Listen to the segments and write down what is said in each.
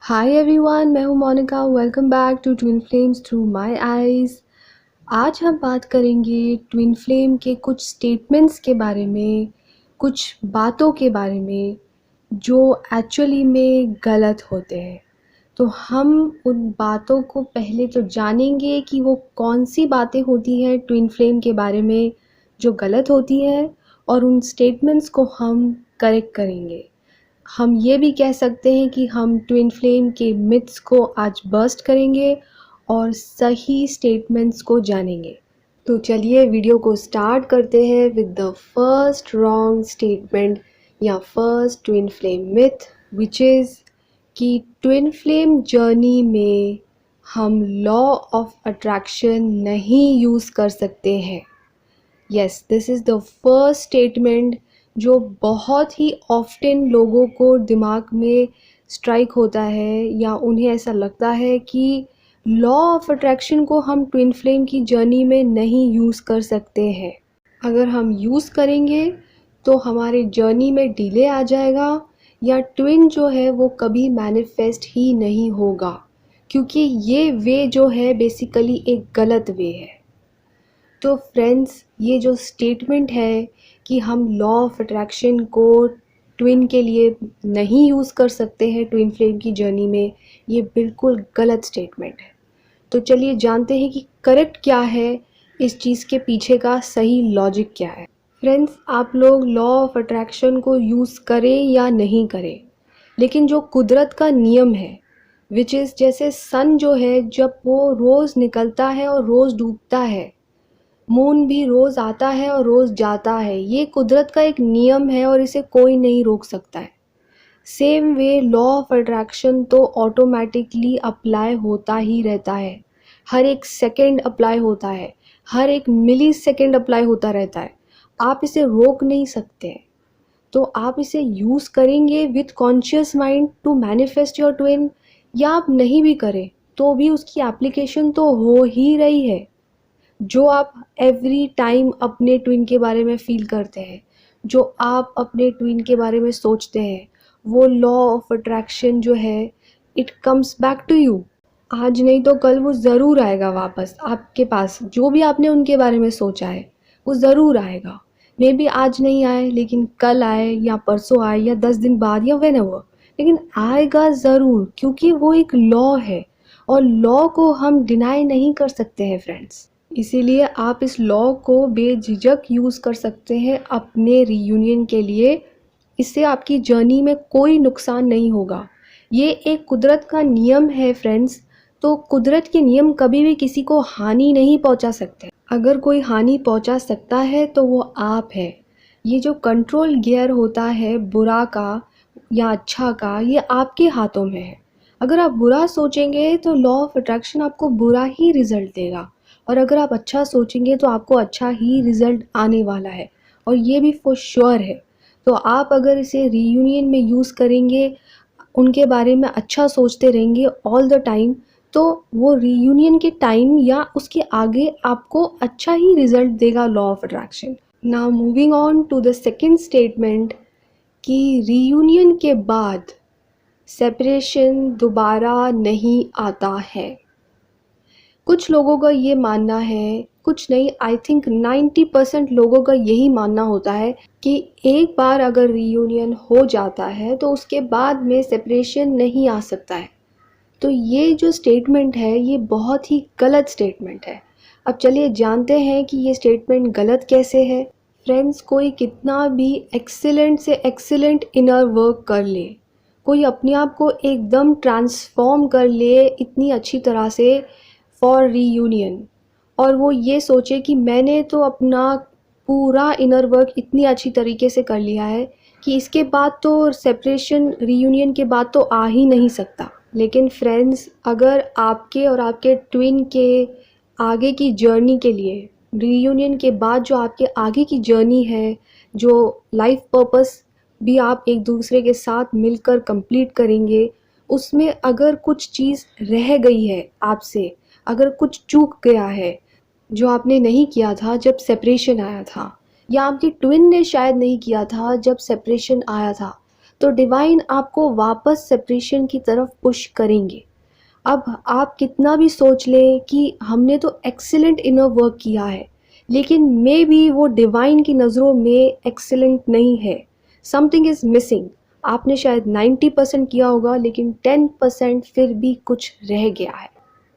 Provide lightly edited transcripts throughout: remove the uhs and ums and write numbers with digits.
हाय everyone, मैं हूं Monika. Welcome back to twin flames through my eyes. आज हम बात करेंगे ट्विन फ्लेम के कुछ स्टेटमेंट्स के बारे में, कुछ बातों के बारे में जो एक्चुअली में गलत होते हैं। तो हम उन बातों को पहले तो जानेंगे कि वो कौन सी बातें होती हैं ट्विन फ्लेम के बारे में जो गलत होती हैं, और उन स्टेटमेंट्स को हम करेक्ट करेंगे। हम ये भी कह सकते हैं कि हम ट्विन फ्लेम के मिथ्स को आज बस्ट करेंगे और सही स्टेटमेंट्स को जानेंगे। तो चलिए वीडियो को स्टार्ट करते हैं with the first wrong statement या first twin flame myth, which is कि ट्विन फ्लेम जर्नी में हम लॉ ऑफ अट्रैक्शन नहीं यूज़ कर सकते हैं। Yes, this is the first statement जो बहुत ही ऑफ्टन लोगों को दिमाग में स्ट्राइक होता है, या उन्हें ऐसा लगता है कि लॉ ऑफ अट्रैक्शन को हम ट्विन फ्लेम की जर्नी में नहीं यूज़ कर सकते हैं। अगर हम यूज़ करेंगे तो हमारे जर्नी में डिले आ जाएगा, या ट्विन जो है वो कभी मैनिफेस्ट ही नहीं होगा, क्योंकि ये वे जो है बेसिकली एक गलत वे है। तो फ्रेंड्स, ये जो स्टेटमेंट है कि हम लॉ ऑफ अट्रैक्शन को ट्विन के लिए नहीं यूज़ कर सकते हैं ट्विन फ्लेम की जर्नी में, ये बिल्कुल गलत स्टेटमेंट है। तो चलिए जानते हैं कि करेक्ट क्या है, इस चीज़ के पीछे का सही लॉजिक क्या है। फ्रेंड्स, आप लोग लॉ ऑफ अट्रैक्शन को यूज़ करें या नहीं करें, लेकिन जो कुदरत का नियम है, विच इज़ जैसे सन जो है, जब वो रोज़ निकलता है और रोज़ डूबता है, मून भी रोज़ आता है और रोज़ जाता है, ये कुदरत का एक नियम है और इसे कोई नहीं रोक सकता है। Same way law of attraction तो ऑटोमेटिकली अप्लाई होता ही रहता है, हर एक सेकंड अप्लाई होता है, हर एक मिली सेकेंड अप्लाई होता रहता है। आप इसे रोक नहीं सकते। तो आप इसे यूज़ करेंगे with conscious mind to manifest your twin, या आप नहीं भी करें तो भी उसकी एप्लीकेशन तो हो ही रही है। जो आप एवरी टाइम अपने ट्विन के बारे में फील करते हैं, जो आप अपने ट्विन के बारे में सोचते हैं, वो लॉ ऑफ अट्रैक्शन जो है, it comes back to you. आज नहीं तो कल वो ज़रूर आएगा वापस आपके पास। जो भी आपने उनके बारे में सोचा है वो ज़रूर आएगा। मे बी आज नहीं आए, लेकिन कल आए, या परसों आए, या 10 दिन बाद, या व्हेनेवर, लेकिन आएगा ज़रूर, क्योंकि वो एक लॉ है और लॉ को हम डिनाई नहीं कर सकते हैं फ्रेंड्स। इसीलिए आप इस लॉ को बेझिझक यूज़ कर सकते हैं अपने रीयूनियन के लिए। इससे आपकी जर्नी में कोई नुकसान नहीं होगा। ये एक कुदरत का नियम है फ्रेंड्स। तो कुदरत के नियम कभी भी किसी को हानि नहीं पहुंचा सकते। अगर कोई हानि पहुंचा सकता है तो वो आप है। ये जो कंट्रोल गियर होता है बुरा का या अच्छा का, ये आपके हाथों में है। अगर आप बुरा सोचेंगे तो लॉ ऑफ अट्रैक्शन आपको बुरा ही रिजल्ट देगा, और अगर आप अच्छा सोचेंगे तो आपको अच्छा ही रिज़ल्ट आने वाला है, और ये भी फॉर श्योर है। तो आप अगर इसे रीयूनियन में यूज़ करेंगे, उनके बारे में अच्छा सोचते रहेंगे ऑल द टाइम, तो वो रीयूनियन के टाइम या उसके आगे आपको अच्छा ही रिज़ल्ट देगा law of attraction. Now moving on to the second statement कि रीयूनियन के बाद सेपरेशन दोबारा नहीं आता है। कुछ लोगों का ये मानना है, कुछ नहीं, आई थिंक 90% लोगों का यही मानना होता है कि एक बार अगर रीयूनियन हो जाता है तो उसके बाद में सेपरेशन नहीं आ सकता है। तो ये जो स्टेटमेंट है, ये बहुत ही गलत स्टेटमेंट है। अब चलिए जानते हैं कि ये स्टेटमेंट गलत कैसे है। फ्रेंड्स, कोई कितना भी एक्सीलेंट से एक्सीलेंट इनर वर्क कर ले, कोई अपने आप को एकदम ट्रांसफॉर्म कर ले इतनी अच्छी तरह से फॉर रीयूनियन, और वो ये सोचे कि मैंने तो अपना पूरा इनर वर्क इतनी अच्छी तरीके से कर लिया है कि इसके बाद तो सेपरेशन रीयूनियन के बाद तो आ ही नहीं सकता। लेकिन फ्रेंड्स, अगर आपके और आपके ट्विन के आगे की जर्नी के लिए, रीयूनियन के बाद जो आपके आगे की जर्नी है, जो लाइफ पर्पस भी आप एक दूसरे के साथ मिलकर कंप्लीट करेंगे, उसमें अगर कुछ चीज़ रह गई है आपसे, अगर कुछ चूक गया है जो आपने नहीं किया था जब सेपरेशन आया था, या आपकी ट्विन ने शायद नहीं किया था जब सेपरेशन आया था, तो डिवाइन आपको वापस सेपरेशन की तरफ पुश करेंगे। अब आप कितना भी सोच लें कि हमने तो एक्सीलेंट इनर वर्क किया है, लेकिन मे बी वो डिवाइन की नज़रों में एक्सीलेंट नहीं है। Something is missing. आपने शायद 90% किया होगा, लेकिन 10% फिर भी कुछ रह गया है।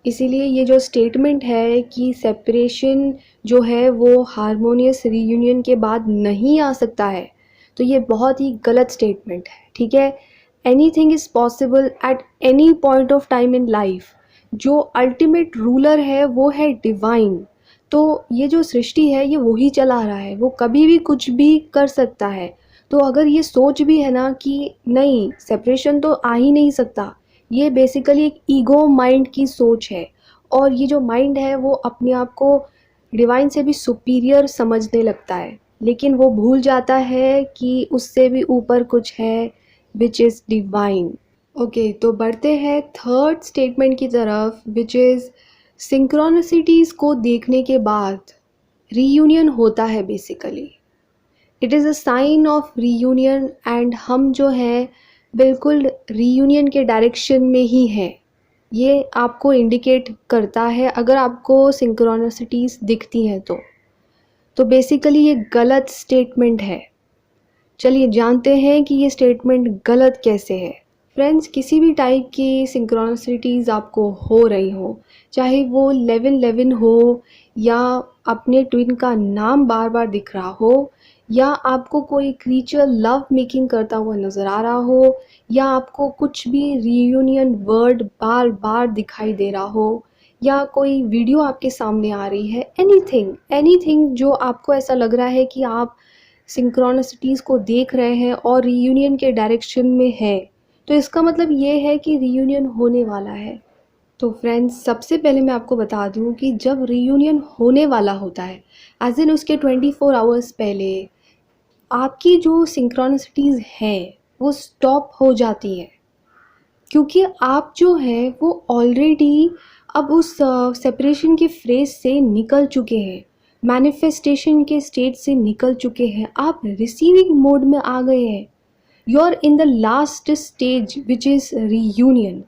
इसीलिए ये जो स्टेटमेंट है कि सेपरेशन जो है वो हारमोनियस रीयूनियन के बाद नहीं आ सकता है, तो ये बहुत ही गलत स्टेटमेंट है। ठीक है, anything is possible at any point of time in life. जो अल्टीमेट रूलर है वो है डिवाइन। तो ये जो सृष्टि है ये वही चला रहा है, वो कभी भी कुछ भी कर सकता है। तो अगर ये सोच भी है ना कि नहीं सेपरेशन तो आ ही नहीं सकता, ये बेसिकली एक ईगो माइंड की सोच है। और ये जो माइंड है वो अपने आप को डिवाइन से भी सुपीरियर समझने लगता है, लेकिन वो भूल जाता है कि उससे भी ऊपर कुछ है, विच इज़ डिवाइन। ओके, तो बढ़ते हैं थर्ड स्टेटमेंट की तरफ, विच इज़ सिंक्रोनिसिटीज़ को देखने के बाद रीयूनियन होता है basically. It is a sign of reunion and हम जो है बिल्कुल रीयूनियन के डायरेक्शन में ही हैं। ये आपको इंडिकेट करता है अगर आपको सिंक्रोनिसिटीज़ दिखती हैं तो बेसिकली ये गलत स्टेटमेंट है। चलिए जानते हैं कि ये स्टेटमेंट गलत कैसे है। फ्रेंड्स, किसी भी टाइप की सिंक्रोनिसिटीज़ आपको हो रही हो, चाहे वो 11-11 हो, या अपने ट्विन का नाम बार बार दिख रहा हो, या आपको कोई क्रीचर लव मेकिंग करता हुआ नज़र आ रहा हो, या आपको कुछ भी रीयूनियन वर्ड बार बार दिखाई दे रहा हो, या कोई वीडियो आपके सामने आ रही है, एनीथिंग जो आपको ऐसा लग रहा है कि आप सिंक्रोनिसिटीज़ को देख रहे हैं और रीयूनियन के डायरेक्शन में है, तो इसका मतलब ये है कि रीयूनियन होने वाला है। तो फ्रेंड्स, सबसे पहले मैं आपको बता दूं कि जब रीयूनियन होने वाला होता है, एज इन उसके 24 आवर्स पहले आपकी जो सिंक्रोनिसिटीज़ हैं वो स्टॉप हो जाती हैं, क्योंकि आप जो है वो ऑलरेडी अब उस सेपरेशन के फेज से निकल चुके हैं, मैनिफेस्टेशन के स्टेट से निकल चुके हैं, आप रिसीविंग मोड में आ गए हैं। You are in the last stage which is reunion.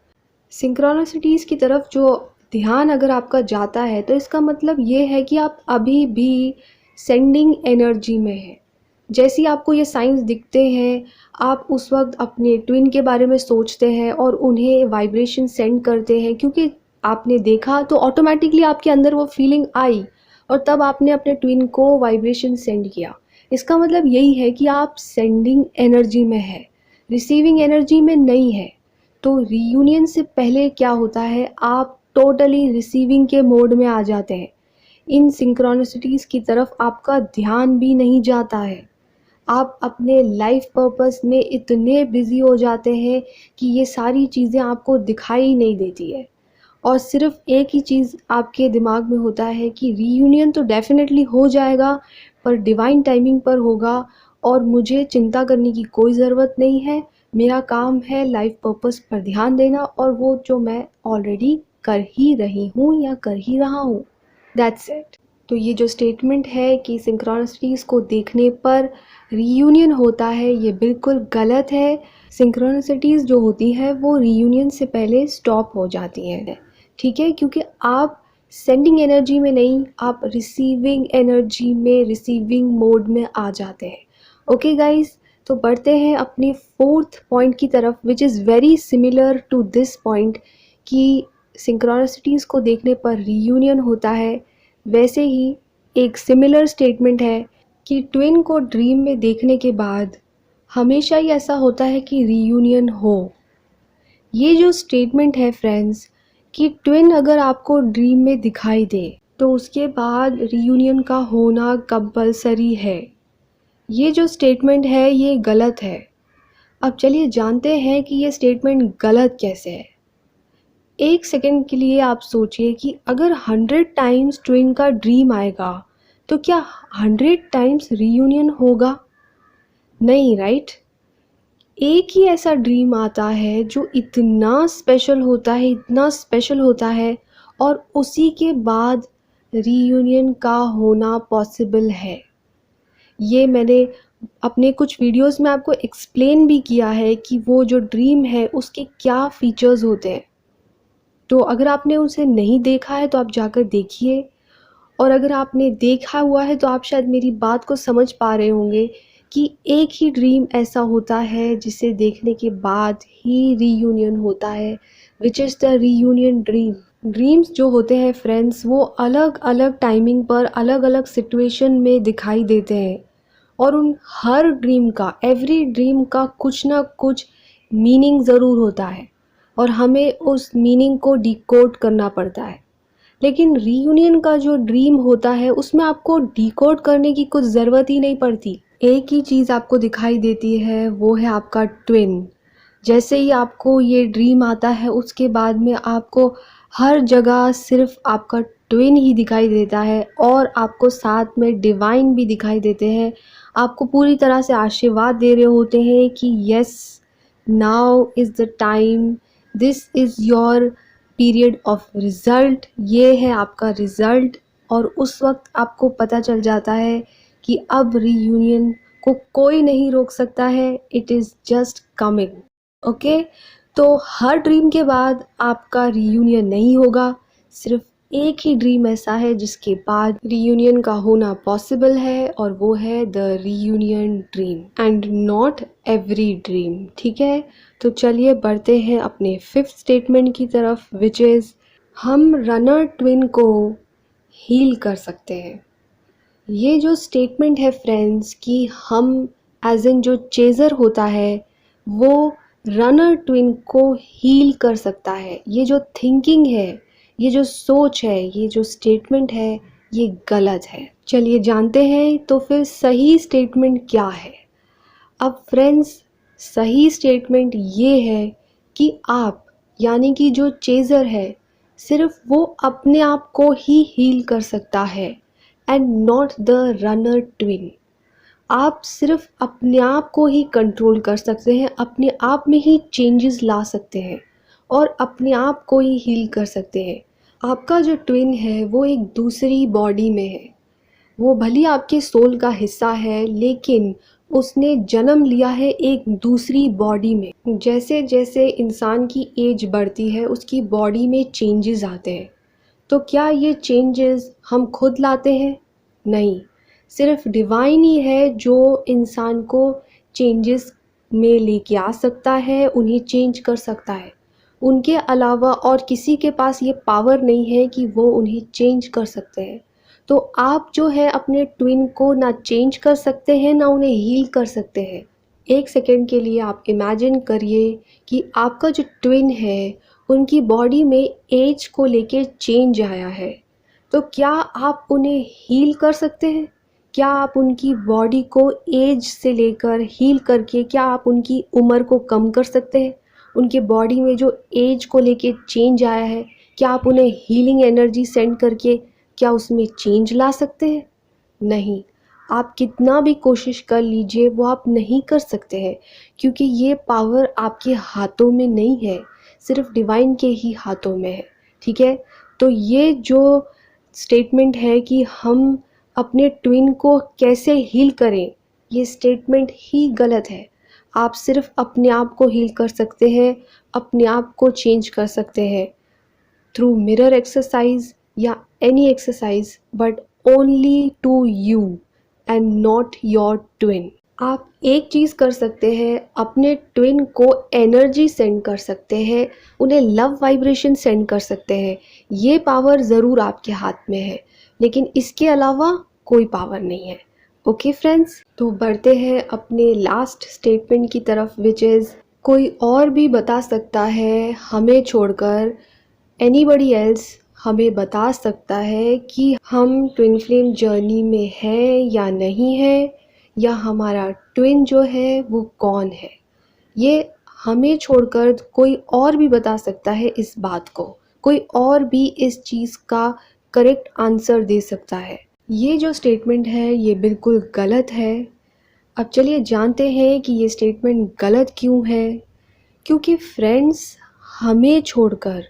Synchronicities की तरफ जो ध्यान अगर आपका जाता है तो इसका मतलब ये है कि आप अभी भी सेंडिंग एनर्जी में हैं। जैसे ही आपको ये साइंस दिखते हैं, आप उस वक्त अपने ट्विन के बारे में सोचते हैं और उन्हें वाइब्रेशन सेंड करते हैं, क्योंकि आपने देखा तो ऑटोमेटिकली आपके अंदर वो फीलिंग आई और तब आपने अपने ट्विन को वाइब्रेशन सेंड किया। इसका मतलब यही है कि आप सेंडिंग एनर्जी में है, रिसीविंग एनर्जी में नहीं है। तो रीयूनियन से पहले क्या होता है, आप टोटली रिसीविंग के मोड में आ जाते हैं। इन सिंक्रोनिसिटीज़ की तरफ आपका ध्यान भी नहीं जाता है। आप अपने लाइफ पर्पस में इतने बिजी हो जाते हैं कि ये सारी चीज़ें आपको दिखाई नहीं देती है, और सिर्फ एक ही चीज़ आपके दिमाग में होता है कि रीयूनियन तो डेफिनेटली हो जाएगा, पर डिवाइन टाइमिंग पर होगा और मुझे चिंता करने की कोई ज़रूरत नहीं है। मेरा काम है लाइफ पर्पस पर ध्यान देना, और वो जो मैं ऑलरेडी कर ही रही हूँ या कर ही रहा हूँ, दैट्स इट। तो ये जो स्टेटमेंट है कि सिंक्रोनिसिटीज़ को देखने पर रीयूनियन होता है, ये बिल्कुल गलत है। सिंक्रोनिसिटीज़ जो होती है वो रीयूनियन से पहले स्टॉप हो जाती हैं, ठीक है, क्योंकि आप सेंडिंग एनर्जी में नहीं, आप रिसीविंग एनर्जी में, रिसीविंग मोड में आ जाते हैं। ओके गाइस, तो बढ़ते हैं अपनी फोर्थ पॉइंट की तरफ, which is very similar to this point कि सिंक्रोनिसिटीज़ को देखने पर रीयूनियन होता है। वैसे ही एक सिमिलर स्टेटमेंट है कि ट्विन को ड्रीम में देखने के बाद हमेशा ही ऐसा होता है कि रीयूनियन हो। ये जो स्टेटमेंट है फ्रेंड्स, कि ट्विन अगर आपको ड्रीम में दिखाई दे तो उसके बाद रीयूनियन का होना कंपलसरी है, ये जो स्टेटमेंट है ये गलत है। अब चलिए जानते हैं कि ये स्टेटमेंट गलत कैसे है। एक सेकंड के लिए आप सोचिए कि अगर 100 टाइम्स ट्विन का ड्रीम आएगा तो क्या 100 टाइम्स रीयूनियन होगा? नहीं, राइट? एक ही ऐसा ड्रीम आता है जो इतना स्पेशल होता है, इतना स्पेशल होता है, और उसी के बाद रीयूनियन का होना पॉसिबल है। ये मैंने अपने कुछ वीडियोस में आपको एक्सप्लेन भी किया है कि वो जो ड्रीम है उसके क्या फीचर्स होते हैं। तो अगर आपने उसे नहीं देखा है तो आप जाकर देखिए, और अगर आपने देखा हुआ है तो आप शायद मेरी बात को समझ पा रहे होंगे कि एक ही ड्रीम ऐसा होता है जिसे देखने के बाद ही रीयूनियन होता है, which is the reunion dream. Dreams जो होते हैं फ्रेंड्स, वो अलग अलग टाइमिंग पर अलग अलग सिचुएशन में दिखाई देते हैं, और उन हर ड्रीम का, एवरी ड्रीम का कुछ ना कुछ मीनिंग ज़रूर होता है, और हमें उस मीनिंग को डिकोड करना पड़ता है। लेकिन रीयूनियन का जो ड्रीम होता है उसमें आपको डिकोड करने की कुछ ज़रूरत ही नहीं पड़ती। एक ही चीज़ आपको दिखाई देती है, वो है आपका ट्विन। जैसे ही आपको ये ड्रीम आता है उसके बाद में आपको हर जगह सिर्फ आपका ट्विन ही दिखाई देता है, और आपको साथ में डिवाइन भी दिखाई देते हैं। आपको पूरी तरह से आशीर्वाद दे रहे होते हैं कि yes, now is the time, this is your period of result, ये है आपका रिज़ल्ट। और उस वक्त आपको पता चल जाता है कि अब रीयूनियन को कोई नहीं रोक सकता है, it is just coming. Okay, तो हर ड्रीम के बाद आपका रीयूनियन नहीं होगा, सिर्फ एक ही ड्रीम ऐसा है जिसके बाद रीयूनियन का होना पॉसिबल है, और वो है the reunion dream and not every dream. ठीक है, तो चलिए बढ़ते हैं अपने फिफ्थ स्टेटमेंट की तरफ, विच इज़ हम रनर ट्विन को हील कर सकते हैं। ये जो स्टेटमेंट है फ्रेंड्स कि हम एज इन जो चेज़र होता है वो रनर ट्विन को हील कर सकता है, ये जो थिंकिंग है, ये जो सोच है, ये जो स्टेटमेंट है, ये गलत है। चलिए जानते हैं तो फिर सही स्टेटमेंट क्या है। अब फ्रेंड्स, सही स्टेटमेंट ये है कि आप, यानी कि जो चेज़र है, सिर्फ वो अपने आप को ही हील कर सकता है and not the runner twin. आप सिर्फ अपने आप को ही कंट्रोल कर सकते हैं, अपने आप में ही चेंजेस ला सकते हैं, और अपने आप को ही हील कर सकते हैं। आपका जो ट्विन है वो एक दूसरी बॉडी में है, वो भली आपके सोल का हिस्सा है, लेकिन उसने जन्म लिया है एक दूसरी बॉडी में। जैसे जैसे इंसान की एज बढ़ती है उसकी बॉडी में चेंजेस आते हैं। तो क्या ये चेंजेस हम खुद लाते हैं? नहीं, सिर्फ डिवाइन ही है जो इंसान को चेंजेस में लेके आ सकता है, उन्हें चेंज कर सकता है। उनके अलावा और किसी के पास ये पावर नहीं है कि वो उन्हें चेंज कर सकते हैं। तो आप जो है अपने ट्विन को ना चेंज कर सकते हैं, ना उन्हें हील कर सकते हैं। एक सेकेंड के लिए आप इमेजिन करिए कि आपका जो ट्विन है उनकी बॉडी में एज को लेके चेंज आया है। तो क्या आप उन्हें हील कर सकते हैं? क्या आप उनकी बॉडी को एज से लेकर हील करके, क्या आप उनकी उम्र को कम कर सकते हैं? उनके बॉडी में जो एज को लेके चेंज आया है, क्या आप उन्हें हीलिंग एनर्जी सेंड करके क्या उसमें चेंज ला सकते हैं? नहीं, आप कितना भी कोशिश कर लीजिए वो आप नहीं कर सकते हैं, क्योंकि ये पावर आपके हाथों में नहीं है, सिर्फ डिवाइन के ही हाथों में है। ठीक है, तो ये जो स्टेटमेंट है कि हम अपने ट्विन को कैसे हील करें, ये स्टेटमेंट ही गलत है। आप सिर्फ अपने आप को हील कर सकते हैं, अपने आप को चेंज कर सकते हैं थ्रू मिरर एक्सरसाइज या any exercise, but only to you and not your twin. आप एक चीज़ कर सकते हैं, अपने ट्विन को एनर्जी सेंड कर सकते हैं, उन्हें लव वाइब्रेशन सेंड कर सकते हैं। ये पावर ज़रूर आपके हाथ में है, लेकिन इसके अलावा कोई पावर नहीं है। ओके फ्रेंड्स, तो बढ़ते हैं अपने लास्ट स्टेटमेंट की तरफ, विच इज़ कोई और भी बता सकता है हमें छोड़कर, एनीबडी एल्स हमें बता सकता है कि हम ट्विन फ्लेम जर्नी में है या नहीं है, या हमारा ट्विन जो है वो कौन है। ये हमें छोड़कर कोई और भी बता सकता है इस बात को, कोई और भी इस चीज़ का करेक्ट आंसर दे सकता है। ये जो स्टेटमेंट है ये बिल्कुल गलत है। अब चलिए जानते हैं कि ये स्टेटमेंट गलत क्यों है। क्योंकि फ्रेंड्स, हमें छोड़कर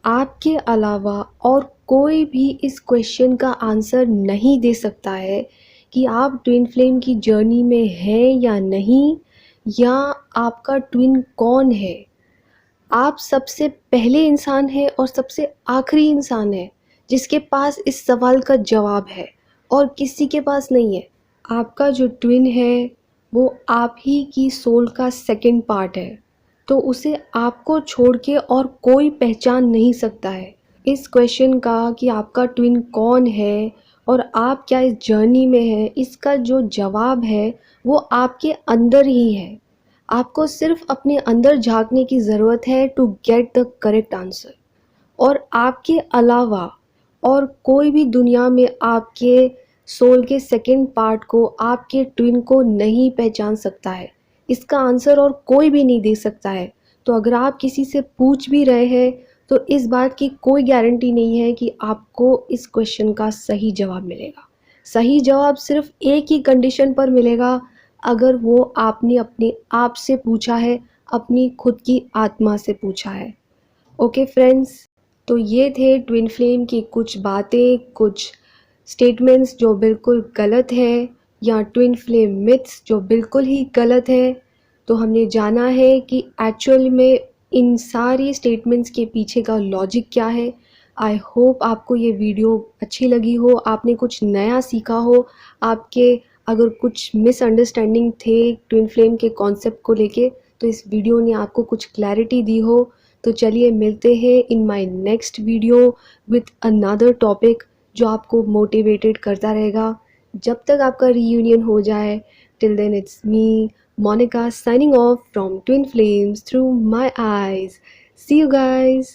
आपके अलावा और कोई भी इस क्वेश्चन का आंसर नहीं दे सकता है कि आप ट्विन फ्लेम की जर्नी में हैं या नहीं, या आपका ट्विन कौन है। आप सबसे पहले इंसान हैं और सबसे आखिरी इंसान है जिसके पास इस सवाल का जवाब है, और किसी के पास नहीं है। आपका जो ट्विन है वो आप ही की सोल का सेकंड पार्ट है, तो उसे आपको छोड़ के और कोई पहचान नहीं सकता है। इस क्वेश्चन का कि आपका ट्विन कौन है और आप क्या इस जर्नी में हैं, इसका जो जवाब है वो आपके अंदर ही है। आपको सिर्फ अपने अंदर झांकने की ज़रूरत है to get the correct answer. और आपके अलावा और कोई भी दुनिया में आपके सोल के सेकंड पार्ट को, आपके ट्विन को नहीं पहचान सकता है। इसका आंसर और कोई भी नहीं दे सकता है। तो अगर आप किसी से पूछ भी रहे हैं तो इस बात की कोई गारंटी नहीं है कि आपको इस क्वेश्चन का सही जवाब मिलेगा। सही जवाब सिर्फ एक ही कंडीशन पर मिलेगा, अगर वो आपने अपने आप से पूछा है, अपनी खुद की आत्मा से पूछा है। ओके फ्रेंड्स, तो ये थे ट्विन फ्लेम की कुछ बातें, कुछ स्टेटमेंट्स जो बिल्कुल गलत हैं, या ट्विन फ्लेम मिथ्स जो बिल्कुल ही गलत है। तो हमने जाना है कि एक्चुअल में इन सारी स्टेटमेंट्स के पीछे का लॉजिक क्या है। आई होप आपको ये वीडियो अच्छी लगी हो, आपने कुछ नया सीखा हो। आपके अगर कुछ मिसअंडरस्टैंडिंग थे ट्विन फ्लेम के कॉन्सेप्ट को लेके, तो इस वीडियो ने आपको कुछ क्लैरिटी दी हो। तो चलिए मिलते हैं in my next video with another topic जो आपको मोटिवेटेड करता रहेगा जब तक आपका रीयूनियन हो जाए। Till then it's me Monica signing off from Twin Flames through my eyes. See you guys.